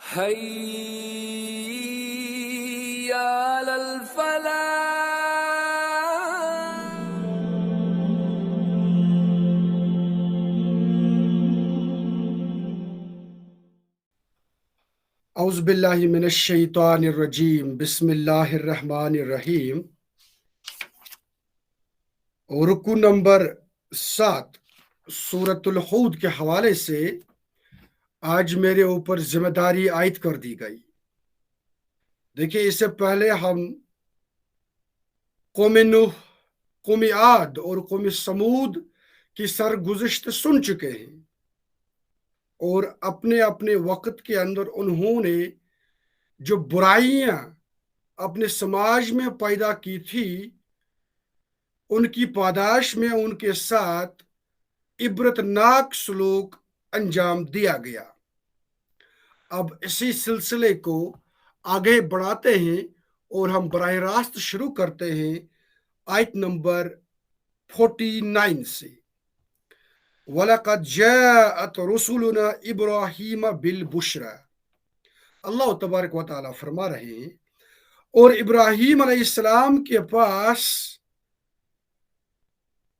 حي على الفلاح. اعوذ باللہ من الشیطان الرجیم بسم اللہ الرحمن الرحیم۔ رکو نمبر 7 سورۃ الحود کے حوالے سے آج میرے اوپر ذمہ داری عائد کر دی گئی۔ دیکھیے، اس سے پہلے ہم قوم نوح، قوم عاد اور قوم سمود کی سرگزشت سن چکے ہیں، اور اپنے اپنے وقت کے اندر انہوں نے جو برائیاں اپنے سماج میں پیدا کی تھی، ان کی پاداش میں ان کے ساتھ عبرتناک سلوک انجام دیا گیا۔ اب اسی سلسلے کو آگے بڑھاتے ہیں اور ہم براہ راست شروع کرتے ہیں آیت نمبر 49 سے۔ وَلَقَدْ جَاءَتْ رُسُلُنَا إِبْرَاهِيمَ بِالْبُشْرَى۔ اللہ تبارک و تعالیٰ فرما رہے ہیں، اور ابراہیم علیہ السلام کے پاس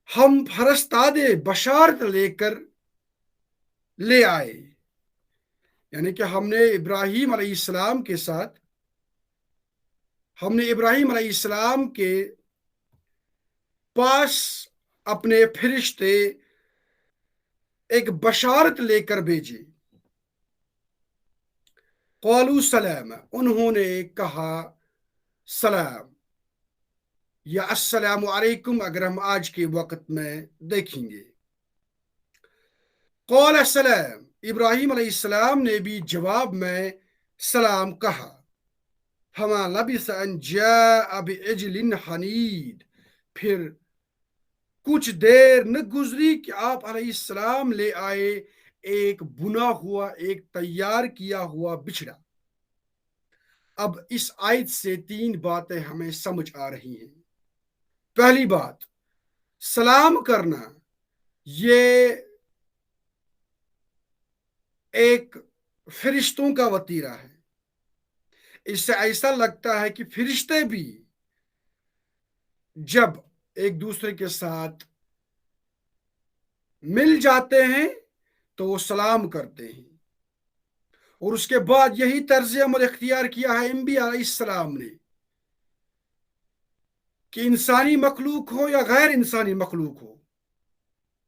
ہم فرستاد بشارت لے آئے، یعنی کہ ہم نے ابراہیم علیہ السلام کے پاس اپنے فرشتے ایک بشارت لے کر بھیجے۔ قالوا سلام، انہوں نے کہا سلام یا السلام علیکم اگر ہم آج کے وقت میں دیکھیں گے۔ قال السلام، ابراہیم علیہ السلام نے بھی جواب میں سلام کہا۔ فما لبث ان جاء بعجل حنید، پھر کچھ دیر نہ گزری کہ آپ علیہ السلام لے آئے ایک بنا ہوا، ایک تیار کیا ہوا بچڑا۔ اب اس آیت سے 3 باتیں ہمیں سمجھ آ رہی ہیں۔ پہلی بات، سلام کرنا یہ ایک فرشتوں کا وتیرہ ہے۔ اس سے ایسا لگتا ہے کہ فرشتے بھی جب ایک دوسرے کے ساتھ مل جاتے ہیں تو وہ سلام کرتے ہیں، اور اس کے بعد یہی طرز عمل اختیار کیا ہے انبیاء علیہ السلام نے، کہ انسانی مخلوق ہو یا غیر انسانی مخلوق ہو،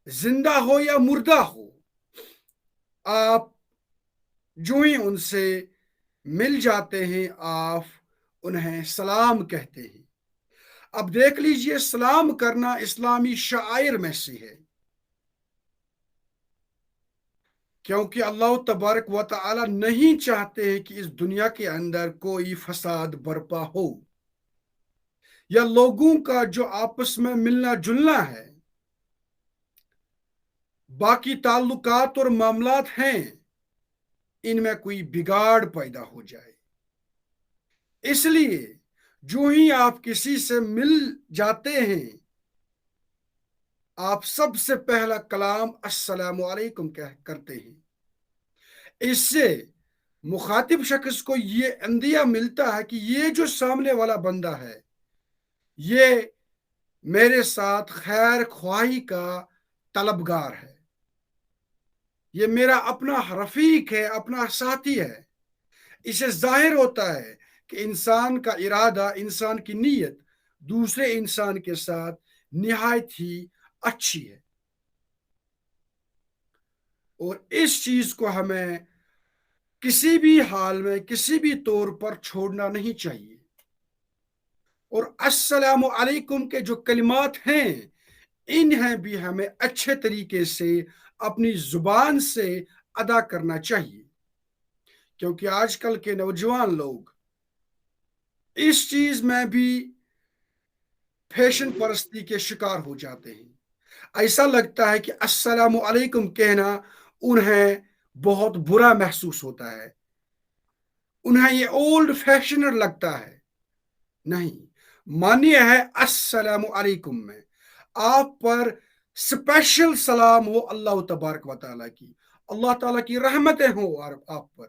زندہ ہو یا مردہ ہو، آپ جو ہی ان سے مل جاتے ہیں آپ انہیں سلام کہتے ہیں۔ اب دیکھ لیجئے، سلام کرنا اسلامی شعائر میں سے ہے، کیونکہ اللہ تبارک و تعالی نہیں چاہتے ہیں کہ اس دنیا کے اندر کوئی فساد برپا ہو، یا لوگوں کا جو آپس میں ملنا جلنا ہے، باقی تعلقات اور معاملات ہیں، ان میں کوئی بگاڑ پیدا ہو جائے۔ اس لیے جو ہی آپ کسی سے مل جاتے ہیں، آپ سب سے پہلا کلام السلام علیکم کرتے ہیں۔ اس سے مخاطب شخص کو یہ اندیہ ملتا ہے کہ یہ جو سامنے والا بندہ ہے، یہ میرے ساتھ خیر خواہی کا طلبگار ہے، یہ میرا اپنا رفیق ہے، اپنا ساتھی ہے۔ اسے ظاہر ہوتا ہے کہ انسان کا ارادہ، انسان کی نیت دوسرے انسان کے ساتھ نہایت ہی اچھی ہے، اور اس چیز کو ہمیں کسی بھی حال میں، کسی بھی طور پر چھوڑنا نہیں چاہیے۔ اور السلام علیکم کے جو کلمات ہیں، انہیں بھی ہمیں اچھے طریقے سے اپنی زبان سے ادا کرنا چاہیے، کیونکہ آج کل کے نوجوان لوگ اس چیز میں بھی فیشن پرستی کے شکار ہو جاتے ہیں۔ ایسا لگتا ہے کہ السلام علیکم کہنا انہیں بہت برا محسوس ہوتا ہے، انہیں یہ اولڈ فیشنر لگتا ہے۔ نہیں، معنی ہے السلام علیکم میں آپ پر سپیشل سلام ہو اللہ تبارک و تعالیٰ کی، اللہ تعالیٰ کی رحمتیں ہوں آپ پر،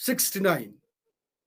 69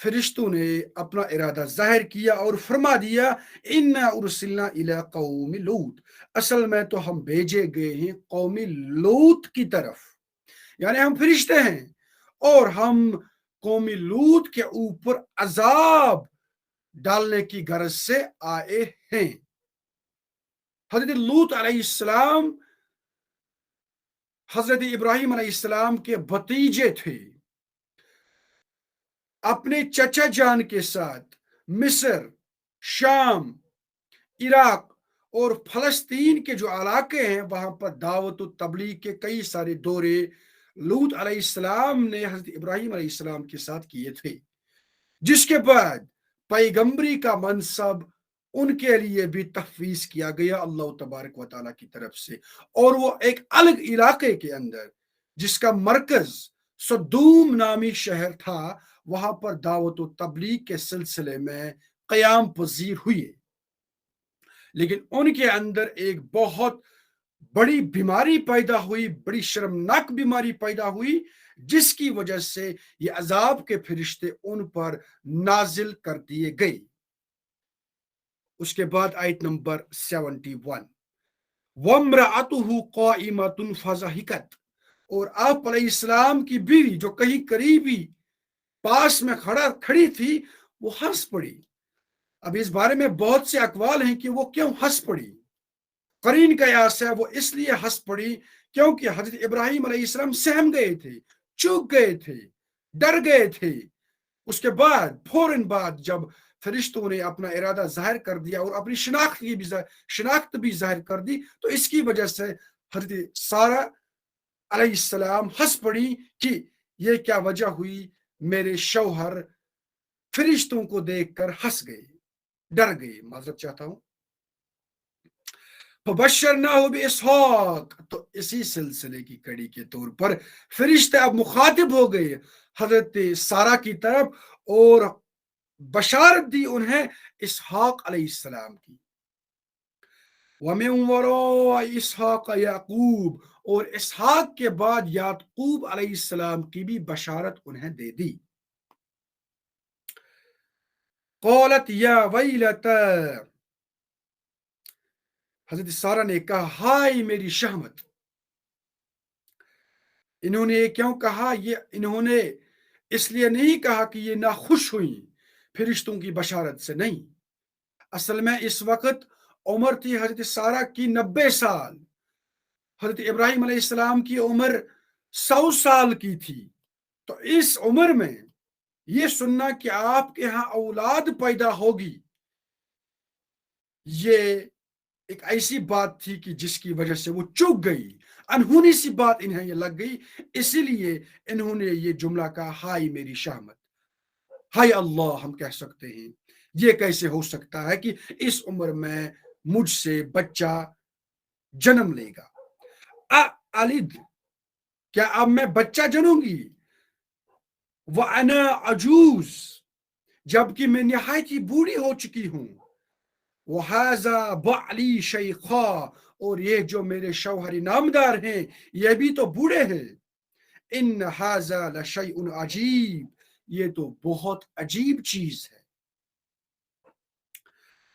فرشتوں نے اپنا ارادہ ظاہر کیا اور فرما دیا انا ارسلنا الی قوم لوط، اصل میں تو ہم بھیجے گئے ہیں قوم لوط کی طرف، یعنی ہم فرشتے ہیں اور ہم قوم لوط کے اوپر عذاب ڈالنے کی غرض سے آئے ہیں۔ حضرت لوط علیہ السلام حضرت ابراہیم علیہ السلام کے بھتیجے تھے، اپنے چچا جان کے ساتھ مصر، شام، عراق اور فلسطین کے جو علاقے ہیں وہاں پر دعوت و تبلیغ کے کئی سارے دورے لوط علیہ السلام نے حضرت ابراہیم علیہ السلام کے ساتھ کیے تھے، جس کے بعد پیغمبری کا منصب ان کے لیے بھی تفویض کیا گیا اللہ تبارک و تعالیٰ کی طرف سے، اور وہ ایک الگ علاقے کے اندر جس کا مرکز صدوم نامی شہر تھا وہاں پر دعوت و تبلیغ کے سلسلے میں قیام پذیر ہوئے، لیکن ان کے اندر ایک بہت بڑی بیماری پیدا ہوئی، بڑی شرمناک بیماری پیدا ہوئی، جس کی وجہ سے یہ عذاب کے فرشتے ان پر نازل کر دیے گئے۔ اس کے بعد آیت نمبر 71، وَامْرَأَتُهُ قَائِمَةٌ فَضَحِكَتْ، اور آپ علیہ السلام کی بیوی جو کہیں قریبی پاس میں کھڑی تھی وہ ہنس پڑی۔ اب اس بارے میں بہت سے اقوال ہیں کہ وہ کیوں ہنس پڑی۔ قرین قیاس ہے وہ اس لیے ہنس پڑی کیونکہ حضرت ابراہیم علیہ السلام سہم گئے تھے، چوک گئے تھے، ڈر گئے تھے۔ اس کے بعد فوراً بعد جب فرشتوں نے اپنا ارادہ ظاہر کر دیا اور اپنی شناخت بھی ظاہر کر دی، تو اس کی وجہ سے حضرت سارہ علیہ السلام ہنس پڑی کہ یہ کیا وجہ ہوئی، میرے شوہر فرشتوں کو دیکھ کر ہنس گئے، ڈر گئے، معذرت چاہتا ہوں۔ فبشرناہ باسحاق، تو اسی سلسلے کی کڑی کے طور پر فرشتے اب مخاطب ہو گئے حضرت سارہ کی طرف اور بشارت دی انہیں اسحاق علیہ السلام کی۔ وَمِن وَرَاءِ اسحاق یعقوب، اور اسحاق کے بعد یعقوب علیہ السلام کی بھی بشارت انہیں دے دی۔ قالت یا ویلتا، حضرت سارہ نے کہا ہائے میری شہمت۔ انہوں نے کیوں کہا؟ یہ انہوں نے اس لیے نہیں کہا کہ یہ ناخوش ہوئیں فرشتوں کی بشارت سے، نہیں، اصل میں اس وقت عمر تھی حضرت سارہ کی 90 سال، حضرت ابراہیم علیہ السلام کی عمر 100 سال کی تھی، تو اس عمر میں یہ سننا کہ آپ کے ہاں اولاد پیدا ہوگی، یہ ایک ایسی بات تھی کہ جس کی وجہ سے وہ چوک گئی، انہونی سی بات انہیں یہ لگ گئی، اسی لیے انہوں نے یہ جملہ کہا ہائے میری شہمت، ہائے اللہ، ہم کہہ سکتے ہیں یہ کیسے ہو سکتا ہے کہ اس عمر میں مجھ سے بچہ جنم لے گا، الد، کیا اب میں بچہ جنوں گی، وَأَنَا عَجُوز، جبکہ میں نہایت ہی بوڑھی ہو چکی ہوں، وَهَذَا بَعْلِي شَيْخًا، اور یہ جو میرے شوہر نامدار ہیں یہ بھی تو بوڑھے ہیں، إِنَّ هَذَا لَشَيْءٌ عَجِيبٌ، یہ تو بہت عجیب چیز ہے۔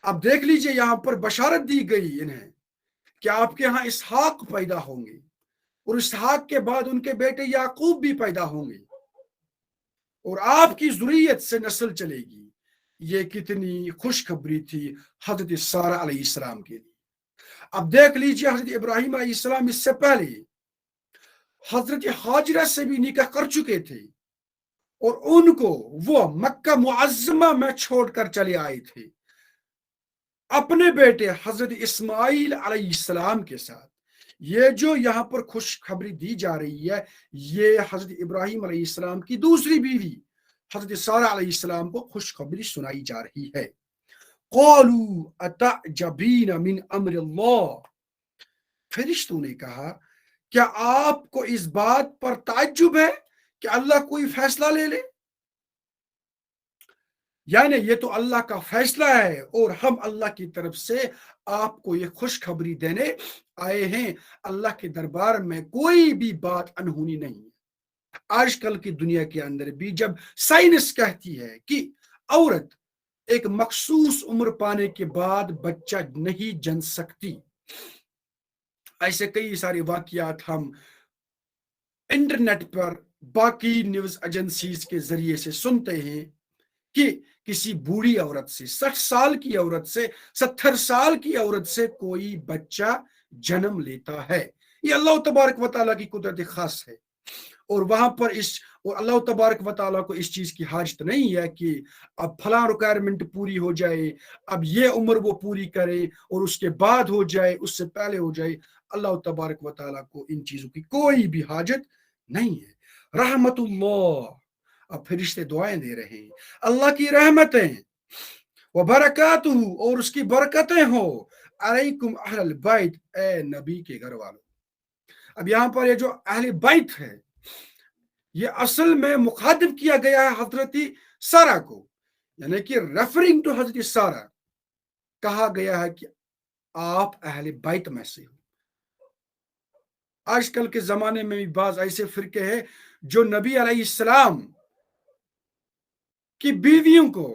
اب دیکھ لیجئے یہاں پر بشارت دی گئی انہیں کہ آپ کے ہاں اسحاق پیدا ہوں گے، اور اسحاق کے بعد ان کے بیٹے یعقوب بھی پیدا ہوں گے، اور آپ کی ذریت سے نسل چلے گی۔ یہ کتنی خوشخبری تھی حضرت سارہ علیہ السلام کے لیے۔ اب دیکھ لیجئے حضرت ابراہیم علیہ السلام اس سے پہلے حضرت حاجرہ سے بھی نکاح کر چکے تھے، اور ان کو وہ مکہ معظمہ میں چھوڑ کر چلے آئے تھے اپنے بیٹے حضرت اسماعیل علیہ السلام کے ساتھ۔ یہ جو یہاں پر خوشخبری دی جا رہی ہے یہ حضرت ابراہیم علیہ السلام کی دوسری بیوی حضرت سارہ علیہ السلام کو خوشخبری سنائی جا رہی ہے۔ قالوا اتعجبین من امر اللہ، فرشتوں نے کہا کیا آپ کو اس بات پر تعجب ہے کہ اللہ کوئی فیصلہ لے لے، یعنی یہ تو اللہ کا فیصلہ ہے اور ہم اللہ کی طرف سے آپ کو یہ خوشخبری دینے آئے ہیں، اللہ کے دربار میں کوئی بھی بات انہونی نہیں ہے۔ آج کل کی دنیا کے اندر بھی جب سائنس کہتی ہے کہ عورت ایک مخصوص عمر پانے کے بعد بچہ نہیں جن سکتی، ایسے کئی سارے واقعات ہم انٹرنیٹ پر باقی نیوز ایجنسیز کے ذریعے سے سنتے ہیں کہ کسی بوڑھی عورت سے، 60 سال کی عورت سے، 70 سال کی عورت سے کوئی بچہ جنم لیتا ہے۔ یہ اللہ تبارک و تعالیٰ کی قدرت خاص ہے، اور وہاں پر اور اللہ تبارک و تعالیٰ کو اس چیز کی حاجت نہیں ہے کہ اب فلاں ریکوائرمنٹ پوری ہو جائے، اب یہ عمر وہ پوری کرے اور اس کے بعد ہو جائے، اس سے پہلے ہو جائے۔ اللہ تبارک و تعالیٰ کو ان چیزوں کی کوئی بھی حاجت نہیں ہے۔ رحمت اللہ، اب فرشتے دعائیں دے رہے ہیں، اللہ کی رحمتیں وہ برکاتہ، اور اس کی برکتیں ہو علیکم اہل البیت، اے نبی کے گھر والوں۔ اب یہاں پر یہ جو اہل بیت ہے، یہ اصل میں مخاطب کیا گیا ہے حضرت سارہ کو، یعنی کہ ریفرنگ ٹو حضرت سارہ، کہا گیا ہے کہ آپ اہل بیت میں سے ہو۔ آج کل کے زمانے میں بھی بعض ایسے فرقے ہیں جو نبی علیہ السلام کی بیویوں کو،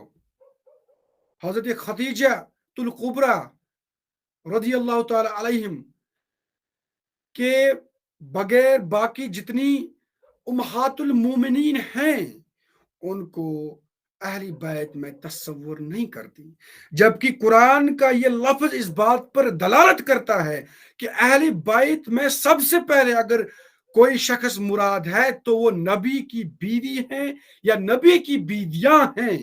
حضرت خدیجہ الکبریٰ رضی اللہ تعالی علیہم کے بغیر باقی جتنی امہات المومنین ہیں ان کو اہل بیت میں تصور نہیں کرتی، جبکہ قرآن کا یہ لفظ اس بات پر دلالت کرتا ہے کہ اہل بیت میں سب سے پہلے اگر کوئی شخص مراد ہے تو وہ نبی کی بیوی ہیں یا نبی کی بیویاں ہیں۔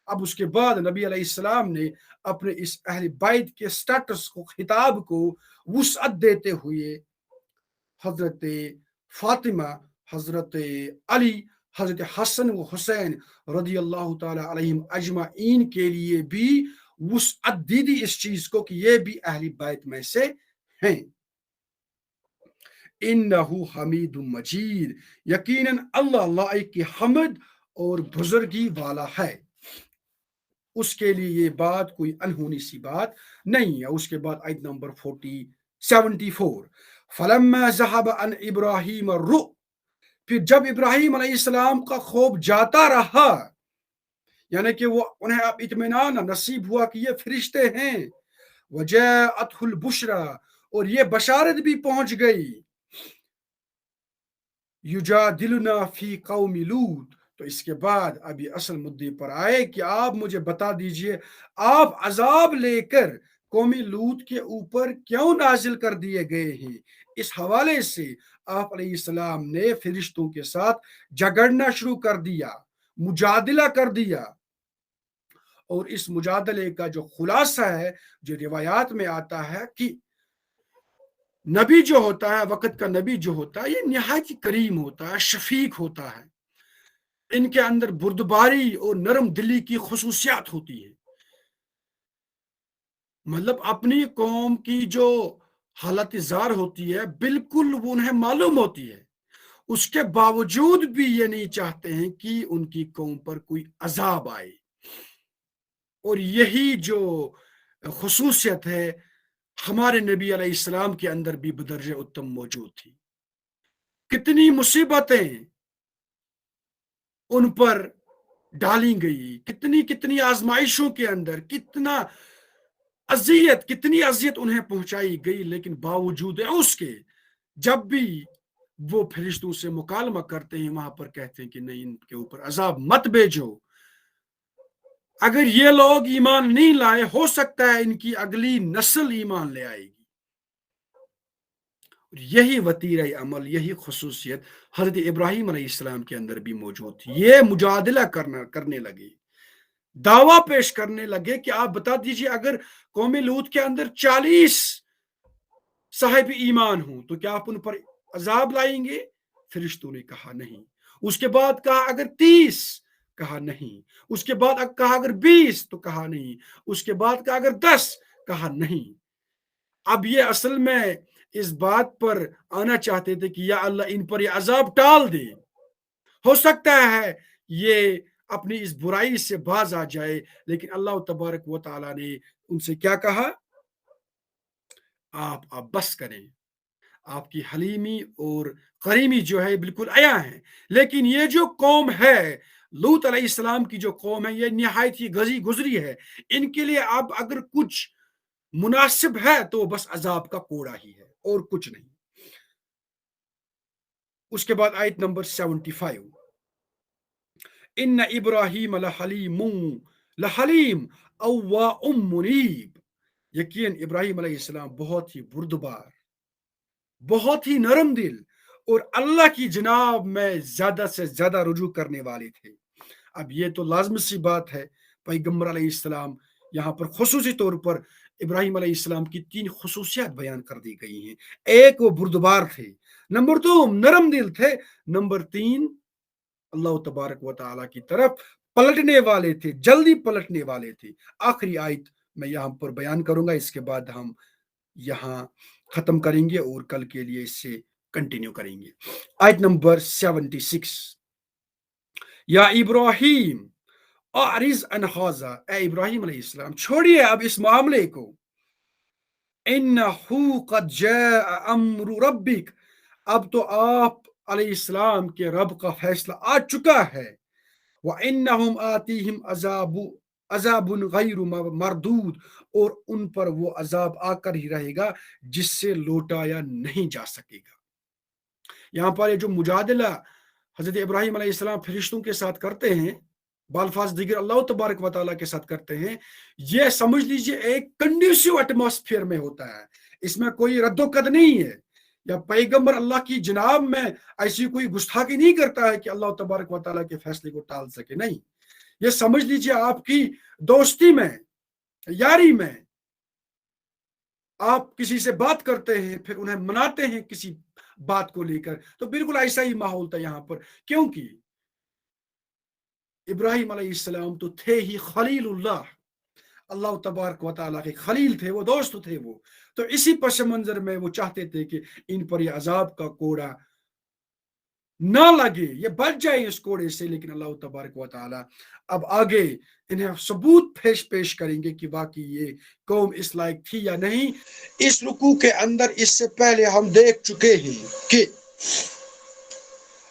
اب اس کے بعد نبی علیہ السلام نے اپنے اس اہل بیت کے سٹیٹس کو، خطاب کو وسعت دیتے ہوئے حضرت فاطمہ، حضرت علی، حضرت حسن و حسین رضی اللہ تعالی علیہم اجمعین کے لیے بھی وسعت دی اس چیز کو کہ یہ بھی اہل بیت میں سے ہیں۔ انہ حمید مجید، یقیناً اللہ لائق کی حمد اور بزرگی والا ہے، اس کے لیے یہ بات کوئی انہونی سی بات نہیں ہے۔ اس کے بعد آیت نمبر 74، فلما ذهب عن ابراہیم الرؤ، پھر جب ابراہیم علیہ السلام کا خوف جاتا رہا، یعنی کہ وہ انہیں اب اطمینان نصیب ہوا کہ یہ فرشتے ہیں، وجاءته البشرا، اور یہ بشارت بھی پہنچ گئی، یجادلنا فی قوم لوط، تو اس کے بعد ابھی اصل مدعے پر آئے کہ آپ مجھے بتا دیجئے آپ عذاب لے کر قومی لوط کے اوپر کیوں نازل کر دیے گئے ہیں۔ اس حوالے سے آپ علیہ السلام نے فرشتوں کے ساتھ جھگڑنا شروع کر دیا، مجادلہ کر دیا، اور اس مجادلے کا جو خلاصہ ہے، جو روایات میں آتا ہے کہ نبی جو ہوتا ہے، وقت کا نبی جو ہوتا ہے، یہ نہایت کریم ہوتا ہے، شفیق ہوتا ہے، ان کے اندر بردباری اور نرم دلی کی خصوصیات ہوتی ہے، مطلب اپنی قوم کی جو حالت زار ہوتی ہے بالکل وہ انہیں معلوم ہوتی ہے، اس کے باوجود بھی یہ نہیں چاہتے ہیں کہ ان کی قوم پر کوئی عذاب آئے، اور یہی جو خصوصیت ہے ہمارے نبی علیہ السلام کے اندر بھی بدرجہ اتم موجود تھی۔ کتنی مصیبتیں ان پر ڈالی گئی، کتنی آزمائشوں کے اندر کتنی اذیت انہیں پہنچائی گئی، لیکن باوجود اس کے جب بھی وہ فرشتوں سے مکالمہ کرتے ہیں وہاں پر کہتے ہیں کہ نہیں، ان کے اوپر عذاب مت بھیجو، اگر یہ لوگ ایمان نہیں لائے ہو سکتا ہے ان کی اگلی نسل ایمان لے آئے گی۔ یہی وتیرہ عمل، یہی خصوصیت حضرت ابراہیم علیہ السلام کے اندر بھی موجود تھی۔ یہ مجادلہ کرنے لگے، دعویٰ پیش کرنے لگے کہ آپ بتا دیجئے اگر قوم لوط کے اندر 40 صاحب ایمان ہوں تو کیا آپ ان پر عذاب لائیں گے؟ فرشتوں نے کہا نہیں۔ اس کے بعد کہا اگر 30، کہا نہیں۔ اس کے بعد کہا اگر 20، تو کہا نہیں۔ اس کے بعد کہا اگر 10، کہا نہیں۔ اب یہ اصل میں اس بات پر آنا چاہتے تھے کہ یا اللہ ان پر یہ عذاب ٹال دے، ہو سکتا ہے یہ اپنی اس برائی سے باز آ جائے، لیکن اللہ تبارک و تعالیٰ نے ان سے کیا کہا؟ آپ بس کریں، آپ کی حلیمی اور غریمی جو ہے بالکل عیاں ہے، لیکن یہ جو قوم ہے لوط علیہ السلام کی جو قوم ہے یہ نہایت ہی گزری ہے، ان کے لیے اب اگر کچھ مناسب ہے تو بس عذاب کا کوڑا ہی ہے اور کچھ نہیں۔ اس کے بعد آیت نمبر 75، ان ابراہیم لحلیم اواء منیب، یقین ابراہیم علیہ السلام بہت ہی بردبار، بہت ہی نرم دل اور اللہ کی جناب میں زیادہ سے زیادہ رجوع کرنے والے تھے۔ اب یہ تو لازمی سی بات ہے، پیغمبر علیہ السلام یہاں پر خصوصی طور پر ابراہیم علیہ السلام کی 3 خصوصیات بیان کر دی گئی ہیں۔ ایک، وہ بردبار تھے، نمبر 2 نرم دل تھے، نمبر 3 اللہ تبارک و تعالیٰ کی طرف پلٹنے والے تھے، جلدی پلٹنے والے تھے۔ آخری آیت میں یہاں پر بیان کروں گا، اس کے بعد ہم یہاں ختم کریں گے اور کل کے لیے اس سے کنٹینیو کریں گے۔ آیت نمبر 76، یا ابراہیم اعرض عن ھذا، اے ابراہیم علیہ السلام چھوڑیے اب اس معاملے کو، انہ قد جاء امر ربک، اب تو آپ علیہ السلام کے رب کا فیصلہ آ چکا ہے، وَإِنَّهُمْ آتِيهِمْ عذاب غیر مردود، اور ان پر وہ عذاب آ کر ہی رہے گا جس سے لوٹایا نہیں جا سکے گا۔ یہاں پر یہ جو مجادلہ حضرت ابراہیم علیہ السلام فرشتوں کے ساتھ کرتے ہیں، بالفاظ دیگر اللہ تبارک و تعالیٰ کے ساتھ کرتے ہیں، یہ سمجھ لیجئے ایک کنڈیوسیو ایٹماسفیئر میں ہوتا ہے، اس میں کوئی رد و قد نہیں ہے، یا پیغمبر اللہ کی جناب میں ایسی کوئی گستاخی نہیں کرتا ہے کہ اللہ تبارک و تعالیٰ کے فیصلے کو ٹال سکے، نہیں، یہ سمجھ لیجئے آپ کی دوستی میں، یاری میں آپ کسی سے بات کرتے ہیں پھر انہیں مناتے ہیں کسی بات کو لے کر، تو بالکل ایسا ہی ماحول تھا یہاں پر، کیونکہ ابراہیم علیہ السلام تو تھے ہی خلیل اللہ تبارک و تعالیٰ کے خلیل تھے، وہ دوست تھے، وہ تو اسی پس منظر میں وہ چاہتے تھے کہ ان پر یہ عذاب کا کوڑا نہ لگے، یہ بچ جائے اس کوڑے سے، لیکن اللہ تبارک و تعالیٰ اب آگے انہیں ثبوت پیش کریں گے کہ واقعی یہ قوم اس لائق تھی یا نہیں۔ اس رکوع کے اندر اس سے پہلے ہم دیکھ چکے ہیں کہ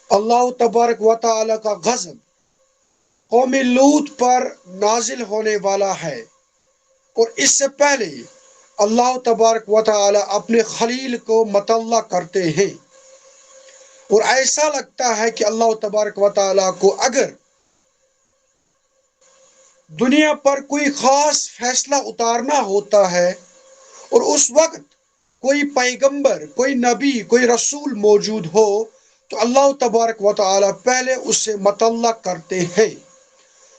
اللہ تبارک و تعالیٰ کا غضب قوم لوط پر نازل ہونے والا ہے، اور اس سے پہلے اللہ تبارک و تعالی اپنے خلیل کو مطلع کرتے ہیں، اور ایسا لگتا ہے کہ اللہ تبارک و تعالی کو اگر دنیا پر کوئی خاص فیصلہ اتارنا ہوتا ہے اور اس وقت کوئی پیغمبر، کوئی نبی، کوئی رسول موجود ہو تو اللہ تبارک و تعالی پہلے اس سے مطلع کرتے ہیں،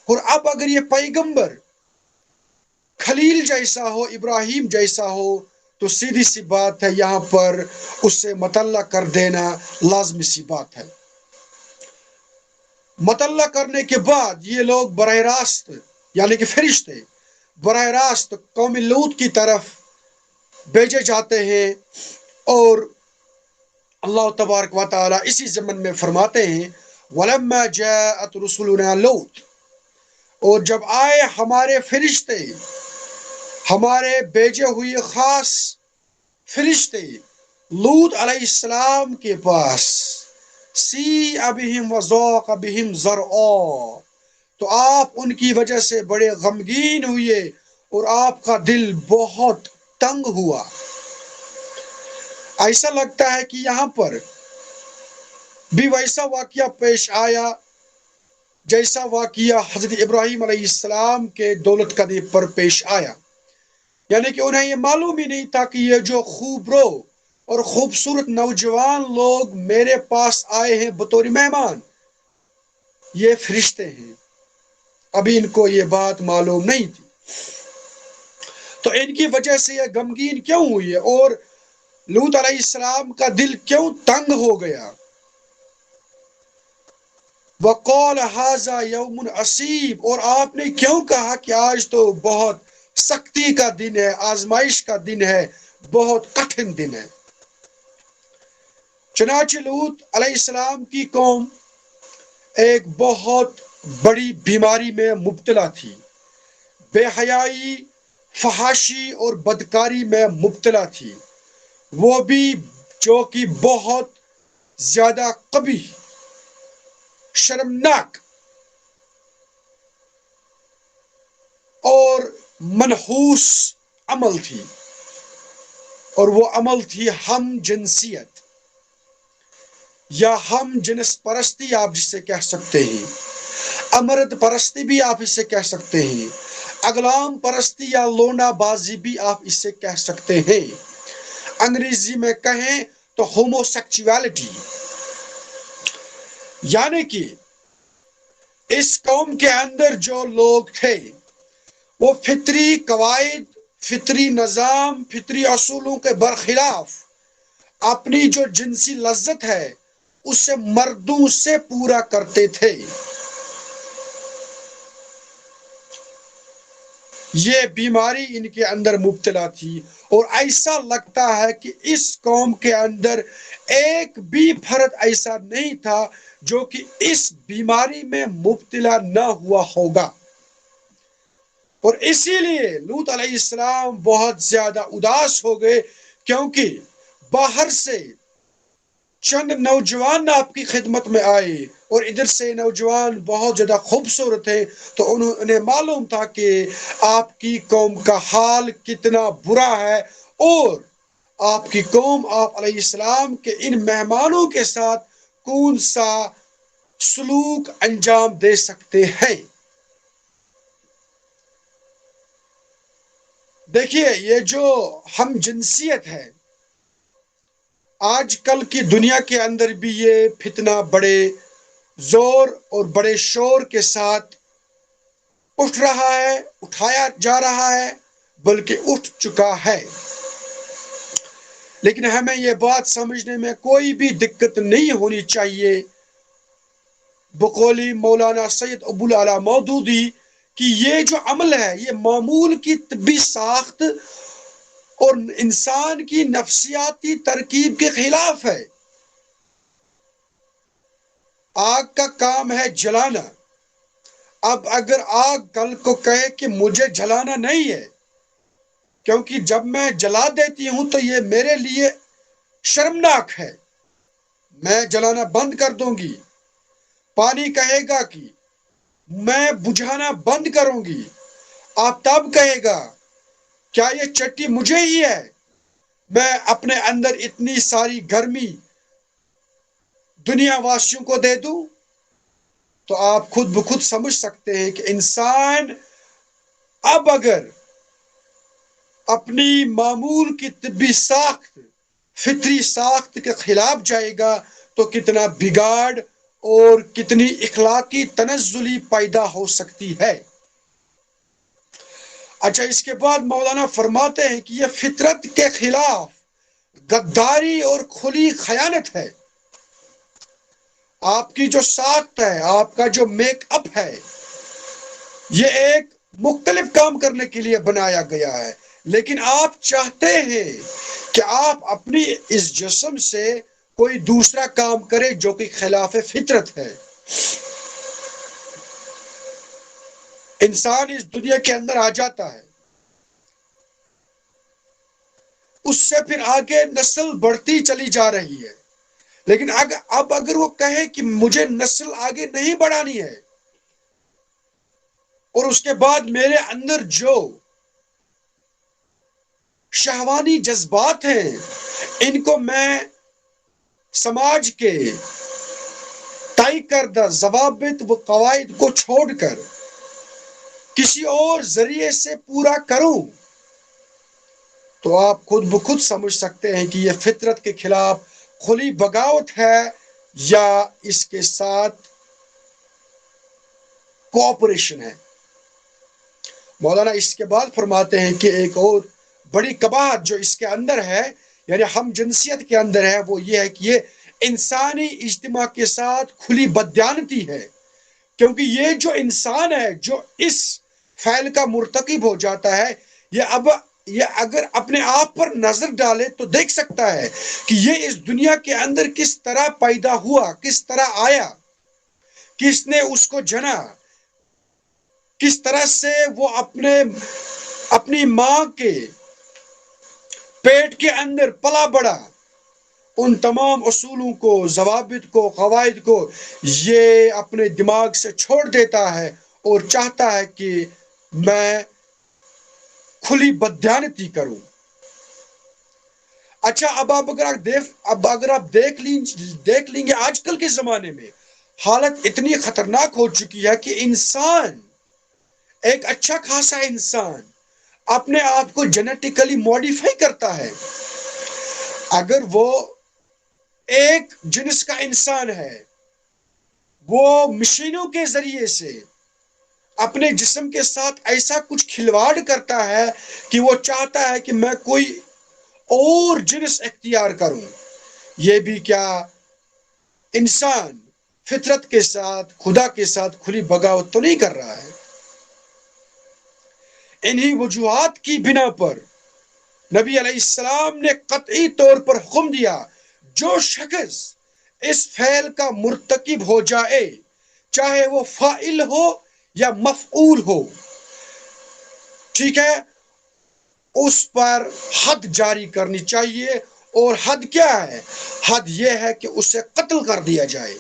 اور اب اگر یہ پیغمبر خلیل جیسا ہو، ابراہیم جیسا ہو، تو سیدھی سی بات ہے یہاں پر اس سے مطلع کر دینا لازمی سی بات ہے۔ مطلع کرنے کے بعد یہ لوگ براہ راست، یعنی کہ فرشتے براہ راست قوم لوط کی طرف بھیجے جاتے ہیں، اور اللہ تبارک و تعالی اسی ضمن میں فرماتے ہیں وَلَمَّا جَاءَتْ رُسُلُنَا لُوط، اور جب آئے ہمارے فرشتے، ہمارے بھیجے ہوئے خاص فرشتے لوط علیہ السلام کے پاس، سِیءَ بِهِمْ وَضَاقَ بِهِمْ ذَرْعًا، تو آپ ان کی وجہ سے بڑے غمگین ہوئے اور آپ کا دل بہت تنگ ہوا۔ ایسا لگتا ہے کہ یہاں پر بھی ویسا واقعہ پیش آیا جیسا واقعہ حضرت ابراہیم علیہ السلام کے دولت قدی پر پیش آیا، یعنی کہ انہیں یہ معلوم ہی نہیں تھا کہ یہ جو خوبرو اور خوبصورت نوجوان لوگ میرے پاس آئے ہیں بطور مہمان، یہ فرشتے ہیں، ابھی ان کو یہ بات معلوم نہیں تھی، تو ان کی وجہ سے یہ غمگین کیوں ہوئی ہے اور لوط علیہ السلام کا دل کیوں تنگ ہو گیا۔ وَقَالَ هَذَا يَوْمٌ عَصِیبٌ، اور آپ نے کیوں کہا کہ آج تو بہت سختی کا دن ہے، آزمائش کا دن ہے، بہت کٹھن دن ہے۔ چنانچہ لوط علیہ السلام کی قوم ایک بہت بڑی بیماری میں مبتلا تھی، بے حیائی، فحاشی اور بدکاری میں مبتلا تھی، وہ بھی جو کہ بہت زیادہ قبیح، شرمناک اور منحوس عمل تھی، اور وہ عمل تھی ہم جنسیت یا ہم جنس پرستی، آپ جسے کہہ سکتے ہیں، امرد پرستی بھی آپ اسے کہہ سکتے ہیں، اغلام پرستی یا لونڈا بازی بھی آپ اسے کہہ سکتے ہیں، انگریزی میں کہیں تو ہوموسیکچویلٹی۔ یعنی کہ اس قوم کے اندر جو لوگ تھے وہ فطری قواعد، فطری نظام، فطری اصولوں کے برخلاف اپنی جو جنسی لذت ہے اسے مردوں سے پورا کرتے تھے۔ یہ بیماری ان کے اندر مبتلا تھی، اور ایسا لگتا ہے کہ اس قوم کے اندر ایک بھی فرد ایسا نہیں تھا جو کہ اس بیماری میں مبتلا نہ ہوا ہوگا۔ اور اسی لیے لوط علیہ السلام بہت زیادہ اداس ہو گئے، کیونکہ باہر سے چند نوجوان آپ کی خدمت میں آئے اور ادھر سے نوجوان بہت زیادہ خوبصورت تھے، تو انہیں معلوم تھا کہ آپ کی قوم کا حال کتنا برا ہے، اور آپ کی قوم آپ علیہ السلام کے ان مہمانوں کے ساتھ کون سا سلوک انجام دے سکتے ہیں۔ دیکھیے، یہ جو ہم جنسیت ہے، آج کل کی دنیا کے اندر بھی یہ فتنہ بڑے زور اور بڑے شور کے ساتھ اٹھ رہا ہے، اٹھایا جا رہا ہے، بلکہ اٹھ چکا ہے۔ لیکن ہمیں یہ بات سمجھنے میں کوئی بھی دقت نہیں ہونی چاہیے، بقول مولانا سید ابو العلا مودودی، کہ یہ جو عمل ہے یہ معمول کی طبی ساخت اور انسان کی نفسیاتی ترکیب کے خلاف ہے۔ آگ کا کام ہے جلانا، اب اگر آگ کل کو کہے کہ مجھے جلانا نہیں ہے، کیونکہ جب میں جلا دیتی ہوں تو یہ میرے لیے شرمناک ہے، میں جلانا بند کر دوں گی، پانی کہے گا کہ میں بجھانا بند کروں گی، آفتاب کہے گا کیا یہ چٹی مجھے ہی ہے، میں اپنے اندر اتنی ساری گرمی دنیا واسیوں کو دے دوں، تو آپ خود بخود سمجھ سکتے ہیں کہ انسان اب اگر اپنی معمول کی طبی ساخت، فطری ساخت کے خلاف جائے گا تو کتنا بگاڑ اور کتنی اخلاقی تنزلی پیدا ہو سکتی ہے۔ اچھا، اس کے بعد مولانا فرماتے ہیں کہ یہ فطرت کے خلاف غداری اور کھلی خیانت ہے۔ آپ کی جو ساخت ہے، آپ کا جو میک اپ ہے، یہ ایک مختلف کام کرنے کے لیے بنایا گیا ہے، لیکن آپ چاہتے ہیں کہ آپ اپنی اس جسم سے کوئی دوسرا کام کرے جو کہ خلاف فطرت ہے۔ انسان اس دنیا کے اندر آ جاتا ہے، اس سے پھر آگے نسل بڑھتی چلی جا رہی ہے، لیکن اب اگر وہ کہے کہ مجھے نسل آگے نہیں بڑھانی ہے، اور اس کے بعد میرے اندر جو شہوانی جذبات ہیں ان کو میں سماج کے طے کردہ ضوابط و قواعد کو چھوڑ کر کسی اور ذریعے سے پورا کروں، تو آپ خود بخود سمجھ سکتے ہیں کہ یہ فطرت کے خلاف کھلی بغاوت ہے یا اس کے ساتھ کوآپریشن ہے۔ مولانا اس کے بعد فرماتے ہیں کہ ایک اور بڑی قباحت جو اس کے اندر ہے، یعنی ہم جنسیت کے اندر ہے، وہ یہ ہے کہ یہ انسانی اجتماع کے ساتھ کھلی بددیانتی ہے، کیونکہ یہ جو انسان ہے جو اس فعل کا مرتکب ہو جاتا ہے، یہ اگر اپنے آپ پر نظر ڈالے تو دیکھ سکتا ہے کہ یہ اس دنیا کے اندر کس طرح پیدا ہوا، کس طرح آیا، کس نے اس کو جنا، کس طرح سے وہ اپنی ماں کے پیٹ کے اندر پلا بڑھا، ان تمام اصولوں کو، ضوابط کو، قواعد کو یہ اپنے دماغ سے چھوڑ دیتا ہے اور چاہتا ہے کہ میں کھلی بددیانتی کروں۔ اچھا، اب اگر آپ دیکھ لیں گے آج کل کے زمانے میں حالت اتنی خطرناک ہو چکی ہے کہ انسان، ایک اچھا خاصا انسان اپنے آپ کو جینیٹیکلی ماڈیفائی کرتا ہے۔ اگر وہ ایک جنس کا انسان ہے، وہ مشینوں کے ذریعے سے اپنے جسم کے ساتھ ایسا کچھ کھلواڑ کرتا ہے کہ وہ چاہتا ہے کہ میں کوئی اور جنس اختیار کروں۔ یہ بھی کیا انسان فطرت کے ساتھ، خدا کے ساتھ کھلی بغاوت تو نہیں کر رہا ہے؟ انہی وجوہات کی بنا پر نبی علیہ السلام نے قطعی طور پر حکم دیا، جو شخص اس فعل کا مرتکب ہو جائے، چاہے وہ فاعل ہو یا مفعول ہو، ٹھیک ہے، اس پر حد جاری کرنی چاہیے۔ اور حد کیا ہے؟ حد یہ ہے کہ اسے قتل کر دیا جائے۔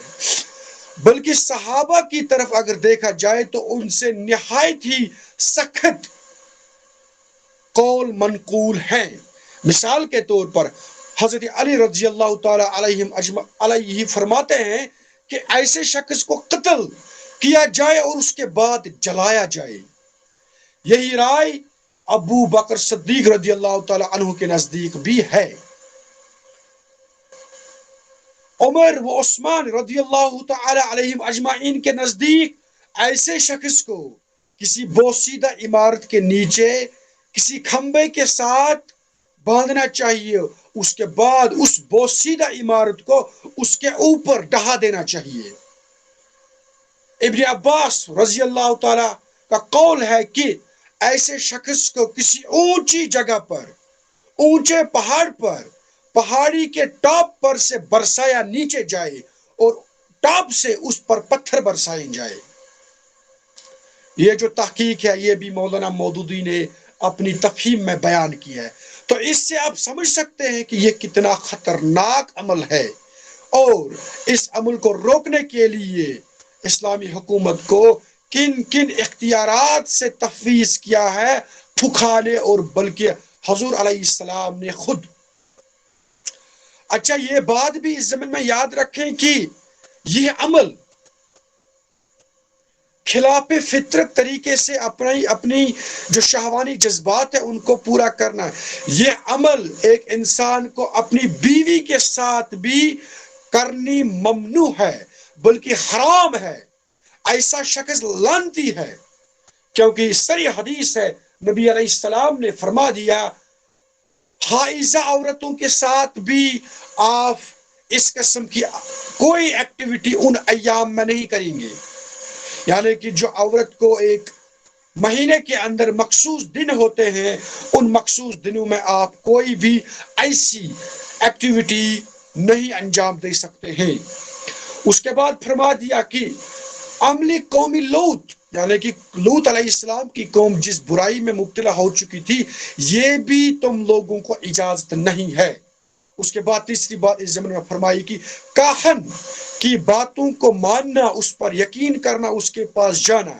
بلکہ صحابہ کی طرف اگر دیکھا جائے تو ان سے نہایت ہی سخت قول منقول ہیں۔ مثال کے طور پر حضرت علی رضی اللہ تعالی علیہ فرماتے ہیں کہ ایسے شخص کو قتل کیا جائے اور اس کے بعد جلایا جائے۔ یہی رائے ابو بکر صدیق رضی اللہ تعالی عنہ کے نزدیک بھی ہے۔ عمر و عثمان رضی اللہ تعالی علیہم اجمعین کے نزدیک ایسے شخص کو کسی بوسیدہ عمارت کے نیچے کسی کھمبے کے ساتھ باندھنا چاہیے، اس کے بعد اس بوسیدہ عمارت کو اس کے اوپر ڈھا دینا چاہیے۔ ابن عباس رضی اللہ تعالی کا قول ہے کہ ایسے شخص کو کسی اونچی جگہ پر، اونچے پہاڑ پر، پہاڑی کے ٹاپ پر سے برسایا نیچے جائے اور ٹاپ سے اس پر پتھر برسائے جائے۔ یہ جو تحقیق ہے یہ بھی مولانا مودودی نے اپنی تفہیم میں بیان کی ہے۔ تو اس سے آپ سمجھ سکتے ہیں کہ یہ کتنا خطرناک عمل ہے، اور اس عمل کو روکنے کے لیے اسلامی حکومت کو کن کن اختیارات سے تفویض کیا ہے پھکھانے، اور بلکہ حضور علیہ السلام نے خود۔ اچھا، یہ بات بھی اس ضمن میں یاد رکھیں کہ یہ عمل خلاف فطرت طریقے سے اپنی جو شہوانی جذبات ہیں ان کو پورا کرنا ہے۔ یہ عمل ایک انسان کو اپنی بیوی کے ساتھ بھی کرنی ممنوع ہے، بلکہ حرام ہے۔ ایسا شخص لعنتی ہے، کیونکہ صریح حدیث ہے، نبی علیہ السلام نے فرما دیا، حائضہ عورتوں کے ساتھ بھی آپ اس قسم کی کوئی ایکٹیویٹی ان ایام میں نہیں کریں گے۔ یعنی کہ جو عورت کو ایک مہینے کے اندر مخصوص دن ہوتے ہیں، ان مخصوص دنوں میں آپ کوئی بھی ایسی ایکٹیویٹی نہیں انجام دے سکتے ہیں۔ اس کے بعد فرما دیا کہ عملی قومی لوط، یعنی کہ لوط علیہ السلام کی قوم جس برائی میں مبتلا ہو چکی تھی، یہ بھی تم لوگوں کو اجازت نہیں ہے۔ اس کے بعد تیسری بات اس زمانے میں فرمائی کہ کاہن کی باتوں کو ماننا، اس پر یقین کرنا، اس کے پاس جانا،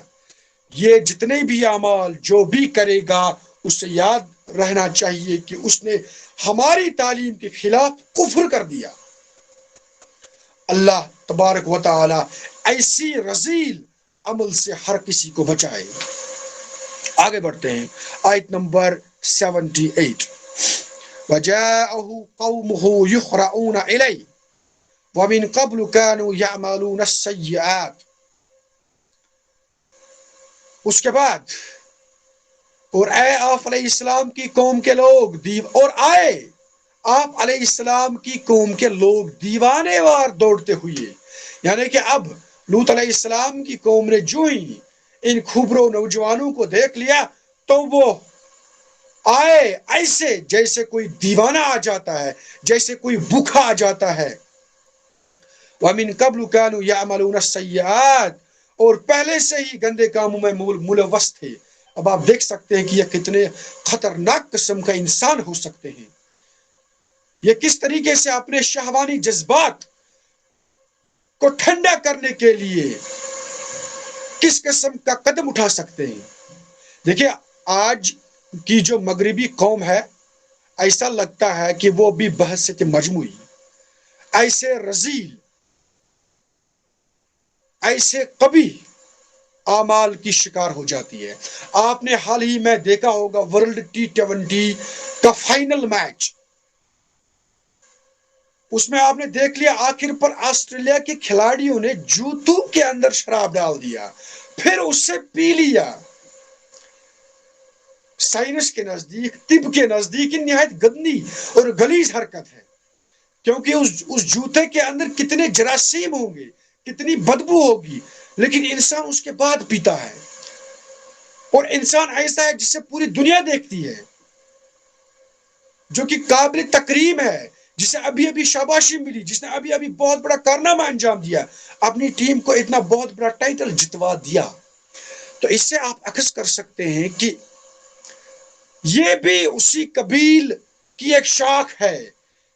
یہ جتنے بھی اعمال جو بھی کرے گا اسے یاد رہنا چاہیے کہ اس نے ہماری تعلیم کے خلاف کفر کر دیا۔ اللہ تبارک و تعالی ایسی رذیل عمل سے ہر کسی کو بچائے۔ آگے بڑھتے ہیں، آیت نمبر 78۔ وَجَاءَهُ قَوْمُهُ يُحْرَعُونَ إِلَيْهِ وَمِن قَبْلُ كَانُوا يَعْمَلُونَ السَّيِّئَاتِ۔ اس کے بعد، اور اے آپ علیہ السلام کی قوم کے لوگ، اور آئے آپ علیہ السلام کی قوم کے لوگ دیوانے وار دوڑتے ہوئے، یعنی کہ اب لوط علیہ السلام کی قوم نے جو ہی ان کھوبروں نوجوانوں کو دیکھ لیا تو وہ آئے ایسے جیسے کوئی دیوانہ آ جاتا ہے، جیسے کوئی بھوکا آ جاتا ہے۔ وَمِن قَبْلُ كَانُوا يَعْمَلُونَ السَّيِّئَاتِ، اور پہلے سے ہی گندے کاموں میں ملوث تھے۔ اب آپ دیکھ سکتے ہیں کہ یہ کتنے خطرناک قسم کا انسان ہو سکتے ہیں۔ یہ کس طریقے سے اپنے شہوانی جذبات کو ٹھنڈا کرنے کے لیے کس قسم کا قدم اٹھا سکتے ہیں. دیکھیے آج کی جو مغربی قوم ہے ایسا لگتا ہے کہ وہ بھی بحثیت مجموعی ایسے رذیل ایسے قبیح اعمال کی شکار ہو جاتی ہے. آپ نے حال ہی میں دیکھا ہوگا ورلڈ T20 کا فائنل میچ، اس میں آپ نے دیکھ لیا آخر پر آسٹریلیا کے کھلاڑیوں نے جوتوں کے اندر شراب ڈال دیا، پھر اس سے پی لیا. سائنس کے نزدیک، طب کے نزدیک نہایت گندی اور غلیظ حرکت ہے، کیونکہ اس جوتے کے اندر کتنے جراثیم ہوں گے، کتنی بدبو ہوگی، لیکن انسان اس کے بعد پیتا ہے. اور انسان ایسا ہے جسے پوری دنیا دیکھتی ہے، جو کہ قابل تکریم ہے، جسے ابھی ابھی شاباشی ملی، جس نے ابھی ابھی بہت بڑا کارنامہ انجام دیا، اپنی ٹیم کو اتنا بہت بڑا ٹائٹل جتوا دیا. تو اس سے آپ اخذ کر سکتے ہیں کہ یہ بھی اسی قبیل کی ایک شاخ ہے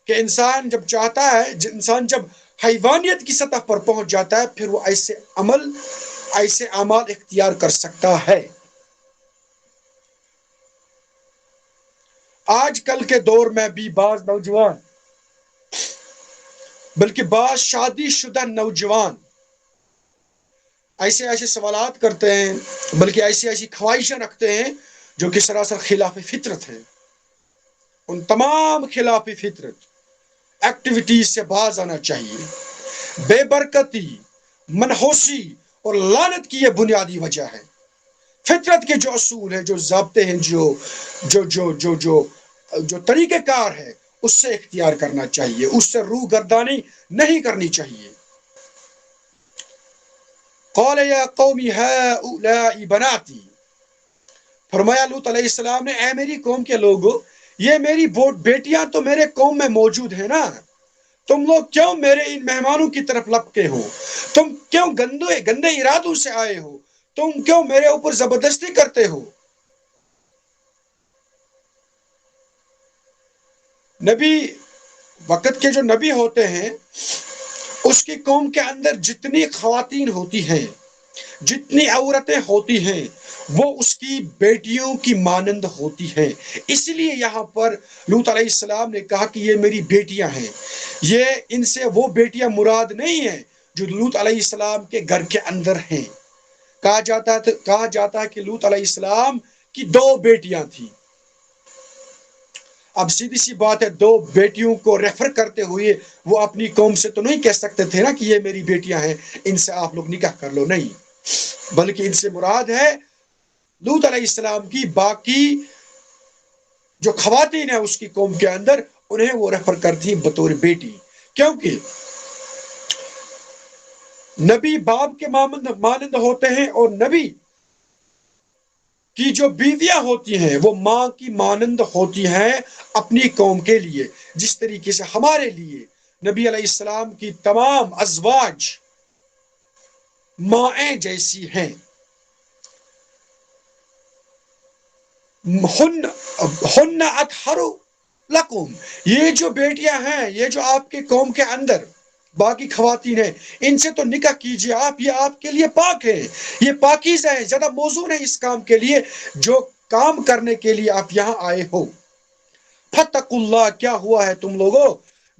کہ انسان جب چاہتا ہے، انسان جب حیوانیت کی سطح پر پہنچ جاتا ہے، پھر وہ ایسے اعمال اختیار کر سکتا ہے. آج کل کے دور میں بھی بعض نوجوان، بلکہ بعض شادی شدہ نوجوان ایسے سوالات کرتے ہیں، بلکہ ایسی خواہشیں رکھتے ہیں جو کہ سراسر خلاف فطرت ہے. ان تمام خلاف فطرت ایکٹیویٹیز سے باز آنا چاہیے. بے برکتی، منحوسی اور لعنت کی یہ بنیادی وجہ ہے. فطرت کے جو اصول ہیں، جو ضابطے ہیں، جو طریقہ کار ہے، اس سے اختیار کرنا چاہیے، اس سے روح گردانی نہیں کرنی چاہیے. قال یا قوم هؤلاء بناتی، فرمایا لوط علیہ السلام نے، اے میری قوم کے لوگوں، یہ میری بیٹیاں تو میرے قوم میں موجود ہیں نا، تم لوگ کیوں میرے ان مہمانوں کی طرف لپکے ہو؟ تم کیوں گندے ارادوں سے آئے ہو؟ تم کیوں میرے اوپر زبردستی کرتے ہو؟ نبی، وقت کے جو نبی ہوتے ہیں، اس کی قوم کے اندر جتنی خواتین ہوتی ہیں، جتنی عورتیں ہوتی ہیں، وہ اس کی بیٹیوں کی مانند ہوتی ہیں. اس لیے یہاں پر لوط علیہ السلام نے کہا کہ یہ میری بیٹیاں ہیں. یہ ان سے وہ بیٹیاں مراد نہیں ہیں جو لوط علیہ السلام کے گھر کے اندر ہیں. کہا جاتا ہے کہ لوط علیہ السلام کی 2 بیٹیاں تھیں. اب سیدھی سی بات ہے، 2 بیٹیوں کو ریفر کرتے ہوئے وہ اپنی قوم سے تو نہیں کہہ سکتے تھے نا کہ یہ میری بیٹیاں ہیں، ان سے آپ لوگ نکاح کر لو. نہیں، بلکہ ان سے مراد ہے لوط علیہ السلام کی باقی جو خواتین ہیں اس کی قوم کے اندر، انہیں وہ ریفر کرتی ہیں بطور بیٹی. کیونکہ نبی باپ کے مانند ہوتے ہیں، اور نبی کی جو بیویاں ہوتی ہیں وہ ماں کی مانند ہوتی ہیں اپنی قوم کے لیے. جس طریقے سے ہمارے لیے نبی علیہ السلام کی تمام ازواج مائیں جیسی ہیں. ہن اطہر لکم، یہ جو بیٹیاں ہیں، یہ جو آپ کے قوم کے اندر باقی خواتین ہیں، ان سے تو نکاح کیجئے آپ، یہ آپ کے لیے پاک ہے، یہ پاکیزہ ہے، زیادہ موزوں ہے اس کام کے لیے جو کام کرنے کے لیے آپ یہاں آئے ہو. فاتقوا اللہ، کیا ہوا ہے تم لوگوں،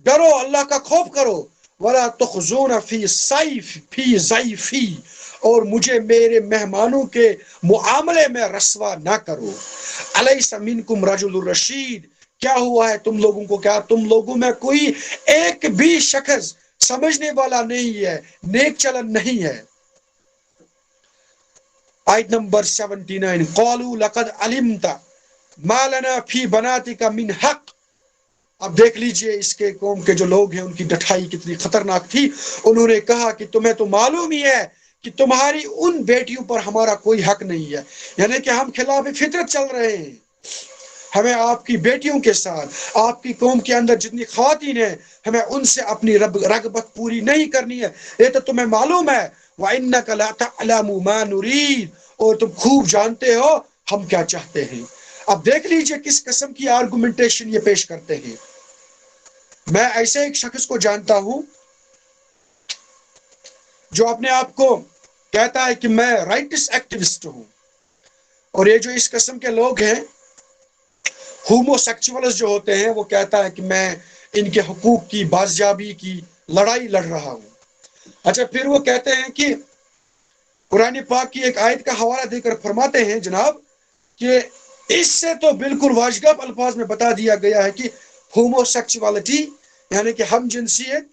ڈرو، اللہ کا خوف کرو. ولا تخزون فی ضیفی، اور مجھے میرے مہمانوں کے معاملے میں رسوا نہ کرو. الیس منکم رجل الرشید، کیا ہوا ہے تم لوگوں کو، کیا تم لوگوں میں کوئی ایک بھی شخص سمجھنے والا نہیں ہے، نیک چلن نہیں ہے. آیت نمبر 79، قالوا لقد علمت ما لنا فی بناتک من حق. اب دیکھ لیجئے اس کے قوم کے جو لوگ ہیں ان کی ڈٹھائی کتنی خطرناک تھی. انہوں نے کہا کہ تمہیں تو معلوم ہی ہے کہ تمہاری ان بیٹیوں پر ہمارا کوئی حق نہیں ہے، یعنی کہ ہم خلاف فطرت چل رہے ہیں. ہمیں آپ کی بیٹیوں کے ساتھ، آپ کی قوم کے اندر جتنی خواتین ہیں، ہمیں ان سے اپنی رغبت پوری نہیں کرنی ہے، یہ تو تمہیں معلوم ہے. وَإِنَّكَ لَا تَعْلَمُ مَا نُرِيدُ، اور تم خوب جانتے ہو ہم کیا چاہتے ہیں. اب دیکھ لیجئے کس قسم کی آرگومنٹیشن یہ پیش کرتے ہیں. میں ایسے ایک شخص کو جانتا ہوں جو اپنے آپ کو کہتا ہے کہ میں رائٹس ایکٹیوسٹ ہوں، اور یہ جو اس قسم کے لوگ ہیں ہومو سیکچولز جو ہوتے ہیں، وہ کہتا ہے کہ میں ان کے حقوق کی بازیابی کی لڑائی لڑ رہا ہوں۔ اچھا، پھر وہ کہتے ہیں کہ قرآن پاک کی ایک آیت کا حوالہ دے کر فرماتے ہیں جناب کہ اس سے تو بالکل واضح الفاظ میں بتا دیا گیا ہے کہ ہومو سیکچوالٹی یعنی کہ ہم جنسیت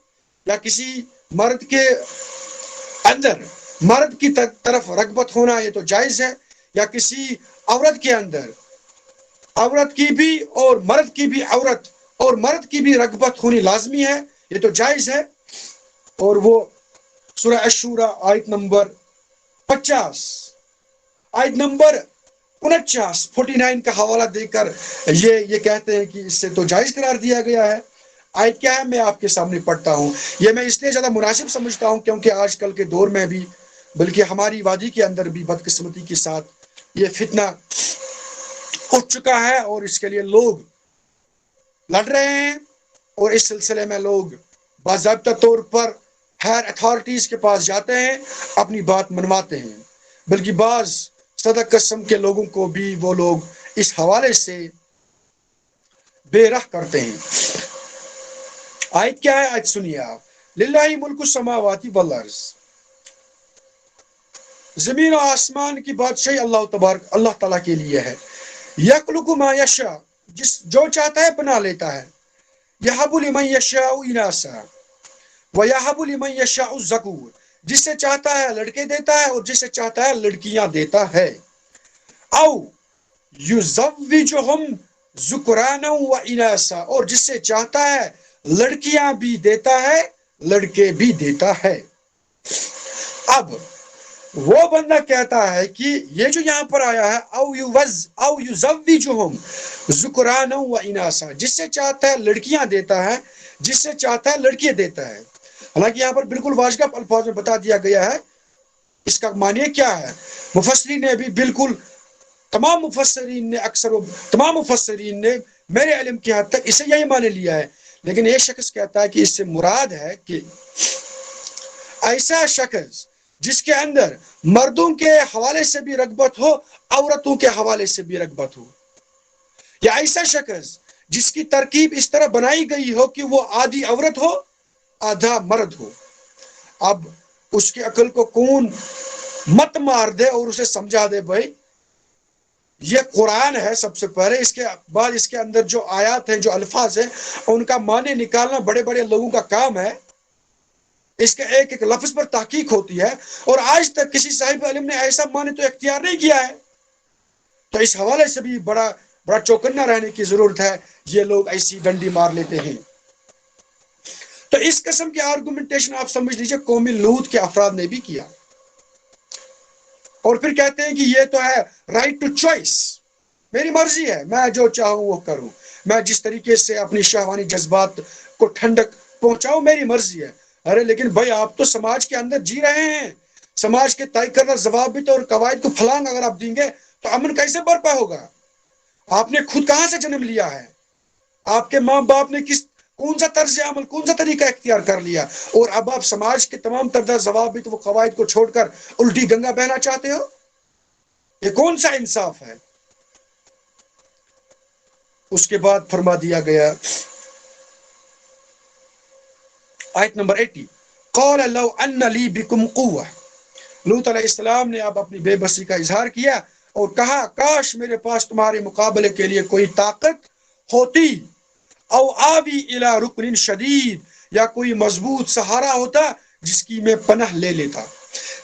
یا کسی مرد کے اندر مرد کی طرف رغبت ہونا یہ تو جائز ہے، یا کسی عورت کے اندر عورت کی بھی اور مرد کی بھی عورت اور مرد کی بھی رغبت ہونی لازمی ہے، یہ تو جائز ہے۔ اور وہ سورہ الشورى آیت نمبر 50 آیت نمبر 49 کا حوالہ دے کر یہ کہتے ہیں کہ اس سے تو جائز قرار دیا گیا ہے۔ آیت کیا ہے میں آپ کے سامنے پڑھتا ہوں، یہ میں اس لیے زیادہ مناسب سمجھتا ہوں کیونکہ آج کل کے دور میں بھی بلکہ ہماری وادی کے اندر بھی بدقسمتی کے ساتھ یہ فتنہ اٹھ چکا ہے، اور اس کے لیے لوگ لڑ رہے ہیں، اور اس سلسلے میں لوگ باضابطہ طور پر ہائر اتھارٹیز کے پاس جاتے ہیں، اپنی بات منواتے ہیں، بلکہ بعض صدق قسم کے لوگوں کو بھی وہ لوگ اس حوالے سے بے رح کرتے ہیں۔ آیت کیا ہے؟ آیت سنیے آپ، للہ ملک السماوات والارض، زمین و آسمان کی بادشاہی اللہ تعالیٰ کے لیے ہے۔ یخلق ما یشاء، جو چاہتا ہے بنا لیتا ہے۔ یہب لمن یشاء اناسا ویہب لمن یشاء الذکور، جس سے چاہتا ہے لڑکے دیتا ہے اور جس سے چاہتا ہے لڑکیاں دیتا ہے۔ او یزوجہم ذکرانا و اناسا، اور جس سے چاہتا ہے لڑکیاں بھی دیتا ہے لڑکے بھی دیتا ہے۔ اب وہ بندہ کہتا ہے کہ یہ جو یہاں پر آیا ہے او یزوجہم ذکرانا و اناسا، جس سے چاہتا ہے لڑکیاں دیتا ہے جس سے چاہتا ہے لڑکیاں دیتا ہے، حالانکہ یہاں پر بالکل واضح الفاظ میں بتا دیا گیا ہے اس کا معنی کیا ہے۔ مفسرین نے بھی بالکل تمام مفسرین نے میرے علم کی حد تک اسے یہی معنی لیا ہے، لیکن یہ شخص کہتا ہے کہ اس سے مراد ہے کہ ایسا شخص جس کے اندر مردوں کے حوالے سے بھی رغبت ہو، عورتوں کے حوالے سے بھی رغبت ہو، یا ایسا شخص جس کی ترکیب اس طرح بنائی گئی ہو کہ وہ آدھی عورت ہو آدھا مرد ہو۔ اب اس کی عقل کو کون مت مار دے اور اسے سمجھا دے بھائی یہ قرآن ہے، سب سے پہلے اس کے بعد اس کے اندر جو آیات ہیں جو الفاظ ہیں ان کا معنی نکالنا بڑے بڑے لوگوں کا کام ہے، اس کے ایک ایک لفظ پر تحقیق ہوتی ہے، اور آج تک کسی صاحب علم نے ایسا معنی تو اختیار نہیں کیا ہے۔ تو اس حوالے سے بھی بڑا چوکنا رہنے کی ضرورت ہے، یہ لوگ ایسی ڈنڈی مار لیتے ہیں۔ تو اس قسم کی آرگومنٹیشن آپ سمجھ لیجئے قوم لوط کے افراد نے بھی کیا، اور پھر کہتے ہیں کہ یہ تو ہے رائٹ ٹو چوائس، میری مرضی ہے، میں جو چاہوں وہ کروں، میں جس طریقے سے اپنی شہوانی جذبات کو ٹھنڈک پہنچاؤں میری مرضی ہے۔ ارے لیکن بھائی آپ تو سماج کے اندر جی رہے ہیں، سماج کے طے کردہ ضوابط اور قواعد کو پھلانگ اگر آپ دیں گے تو امن کیسے برپا ہوگا؟ آپ نے خود کہاں سے جنم لیا ہے؟ آپ کے ماں باپ نے کون سا طرز عمل کون سا طریقہ اختیار کر لیا، اور اب آپ سماج کے تمام کردہ ضوابط و قواعد کو چھوڑ کر الٹی گنگا بہنا چاہتے ہو؟ یہ کون سا انصاف ہے؟ اس کے بعد فرما دیا گیا آیت نمبر 80، قال لو ان لی بکم قوہ، لوط علیہ السلام نے اب اپنی بے بسی کا اظہار کیا اور کہا کاش میرے پاس تمہارے مقابلے کے لیے کوئی طاقت ہوتی، او آوی الی رکن شدید، یا کوئی مضبوط سہارا ہوتا جس کی میں پناہ لے لیتا۔